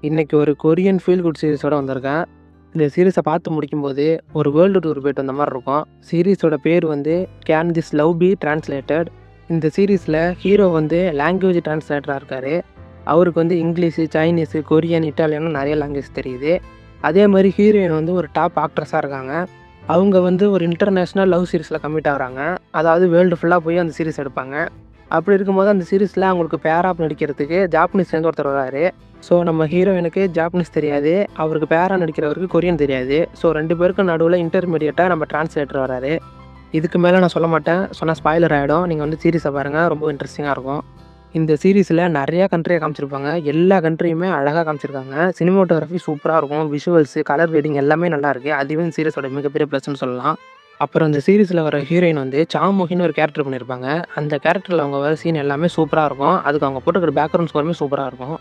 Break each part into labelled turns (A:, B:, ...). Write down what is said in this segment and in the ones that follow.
A: இன்னைக்கு ஒரு Korean feel good சீரிஸோட வந்திருக்கேன். இந்த சீரிஸை பார்த்து முடிக்கும்போது ஒரு வேர்ல்டு டூர் போயிட்டு வந்த மாதிரி இருக்கும். சீரிஸோட பேர் வந்து can this love be translated. இந்த சீரிஸில் ஹீரோ வந்து லாங்குவேஜ் டிரான்ஸ்லேட்டராக இருக்கார். அவருக்கு வந்து இங்கிலீஷு, சைனீஸு, கொரியன், இட்டாலியன்னு நிறைய லாங்குவேஜ் தெரியுது. அதே மாதிரி ஹீரோயின் வந்து ஒரு டாப் ஆக்ட்ரஸாக இருக்காங்க. அவங்க வந்து ஒரு இன்டர்நேஷ்னல் லவ் சீரிஸில் கமிட் ஆகுறாங்க. அதாவது வேர்ல்டு ஃபுல்லாக போய் அந்த சீரிஸ் எடுப்பாங்க. அப்படி இருக்கும்போது அந்த சீரிஸில் அவங்களுக்கு பேராப் நடிக்கிறதுக்கு ஜாப்பனீஸ்லேருந்து ஒருத்தர் வராரு. ஸோ நம்ம ஹீரோயினுக்கு ஜாப்பனீஸ் தெரியாது, அவருக்கு பேரா நடிக்கிறவருக்கு கொரியன் தெரியாது. ஸோ 2 பேருக்கும் நடுவில் இன்டர்மீடியட்டாக நம்ம டிரான்ஸ்லேட்டர் வராரு. இதுக்கு மேலே நான் சொல்ல மாட்டேன், சொன்னால் ஸ்பாய்லர் ஆகிடும். நீங்கள் வந்து சீரிஸை பாருங்கள், ரொம்ப இன்ட்ரெஸ்டிங்காக இருக்கும். இந்த சீரிஸில் நிறையா கண்ட்ரியை காமிச்சிருப்பாங்க. எல்லா கண்ட்ரியுமே அழகாக காமிச்சிருக்காங்க. சினிமோட்டோகிராஃபி சூப்பராக இருக்கும். விஷுவல்ஸு, கலர் ரீடிங் எல்லாமே நல்லாயிருக்கு. அதுவே இந்த சீரிஸோட மிகப்பெரிய ப்ளஸ்ன்னு சொல்லலாம். அப்புறம் இந்த சீரிஸில் வர ஹீரோயின் வந்து சாமுகின்னு ஒரு கேரக்டர் பண்ணியிருப்பாங்க. அந்த கேரக்டரில் அவங்க வர சீன் எல்லாமே சூப்பராக இருக்கும். அதுக்கு அவங்க போட்டுக்கிற பேக்ரவுண்ட் ஸ்கோருமே சூப்பராக இருக்கும்.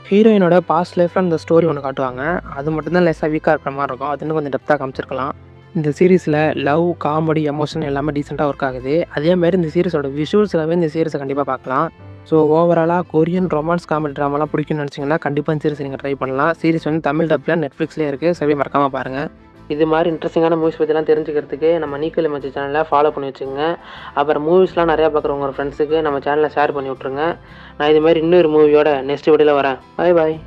A: ஹீரோயினோட பாஸ்ட் லைஃப்பில் அந்த ஸ்டோரி ஒன்று காட்டுவாங்க. அது மட்டும்தான் லேசாக வீக்காக இருக்கிற மாதிரி இருக்கும். அது இன்னும் கொஞ்சம் டெப்த்தாக காமிச்சிருக்கலாம். இந்த சீரிஸில் லவ், காமெடி, எமோஷன் எல்லாமே டீசெண்டாக ஒர்க் ஆகுது. அதேமாதிரி இந்த சீரிஸோட விஷுவல்ஸ்லாவே இந்த சீரிஸை கண்டிப்பாக பார்க்கலாம். ஸோ ஓவராலாக கொரியன் ரொமான்ஸ் காமெடி ட்ராமாலாம் பிடிக்கும்னு நினச்சிங்கன்னா கண்டிப்பாக இந்த சீரிஸ் நீங்கள் ட்ரை பண்ணலாம். சீரிஸ் வந்து தமிழ் டப்பில் நெட்ஃப்ளிக்ஸ்லேயே இருக்குது. சரி, மறக்காமல் பாருங்கள். இது மாதிரி இன்ட்ரெஸ்டிங்கான மூவிஸ் பற்றிலாம் தெரிஞ்சுக்கிறதுக்கு நம்ம நீக்கல் மச்சி சேனலை ஃபாலோ பண்ணி வச்சுங்க. அப்புறம் மூவிஸ்லாம் நிறையா பார்க்குறவங்க ஃப்ரெண்ட்ஸுக்கு நம்ம சேனலை ஷேர் பண்ணி விட்ருங்க. நான் இதுமாதிரி இன்னொரு மூவியோட நெக்ஸ்ட் வீடியோவில் வரேன். பாய் பாய்.